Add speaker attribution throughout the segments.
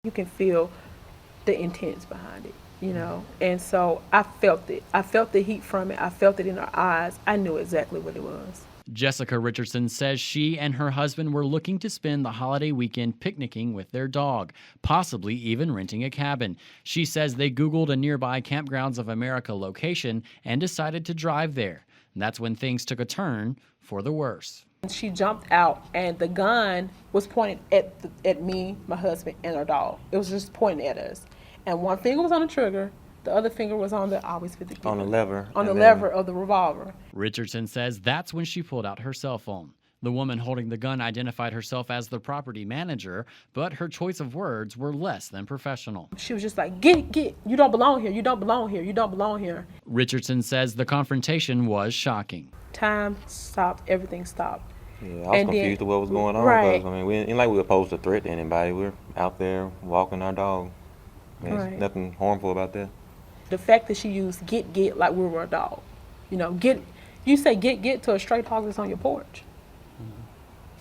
Speaker 1: You can feel the intents behind it, you know. And so I felt it. I felt the heat from it. I felt it in her eyes. I knew exactly what it was.
Speaker 2: Jessica Richardson says she and her husband were looking to spend the holiday weekend picnicking with their dog, possibly even renting a cabin. She says they Googled a nearby Kampgrounds of America location and decided to drive there. And that's when things took a turn for the worse.
Speaker 1: She jumped out, and the gun was pointed at me, my husband, and our dog. It was just pointing at us. And one finger was on the trigger, the other finger was on the, I always forget the
Speaker 3: On the lever.
Speaker 1: on the lever of the revolver.
Speaker 2: Richardson says that's when she pulled out her cell phone. The woman holding the gun identified herself as the property manager, but her choice of words were less than professional.
Speaker 1: She was just like, get, you don't belong here, you don't belong here, you don't belong here.
Speaker 2: Richardson says the confrontation was shocking.
Speaker 1: Time stopped, everything stopped.
Speaker 3: Yeah, I was confused with what was going on.
Speaker 1: Right.
Speaker 3: I mean, we ain't like we were posed to threat to anybody. We were out there walking our dog. I mean,
Speaker 1: Right.
Speaker 3: There's nothing harmful about that.
Speaker 1: The fact that she used get like we were a dog. You know, you say get to a stray dog that's on your porch.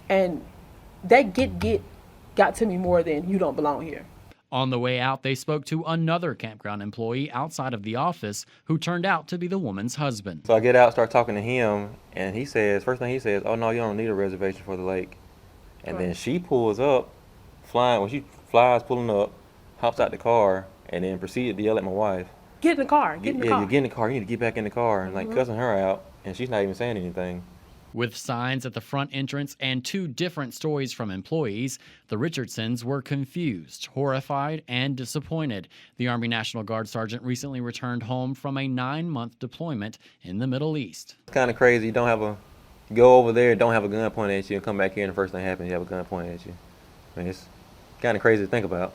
Speaker 1: And that get got to me more than you don't belong here.
Speaker 2: On the way out, they spoke to another campground employee outside of the office who turned out to be the woman's husband.
Speaker 3: So I get out, start talking to him, and he says, first thing he says, oh no, you don't need a reservation for the lake. And then
Speaker 1: Right.
Speaker 3: she pulls up, when she flies pulling up, hops out the car, and then proceeded to yell at my wife.
Speaker 1: Get in the car, get in the
Speaker 3: Yeah,
Speaker 1: car.
Speaker 3: you get in the car, you need to get back in the car, and like cussing her out, and she's not even saying anything.
Speaker 2: With signs at the front entrance and two different stories from employees, the Richardsons were confused, horrified, and disappointed. The Army National Guard sergeant recently returned home from a 9-month deployment in the Middle East.
Speaker 3: It's kind of crazy. You go over there, don't have a gun pointed at you, and come back here, and the first thing happens, you have a gun pointed at you. I mean, it's kind of crazy to think about.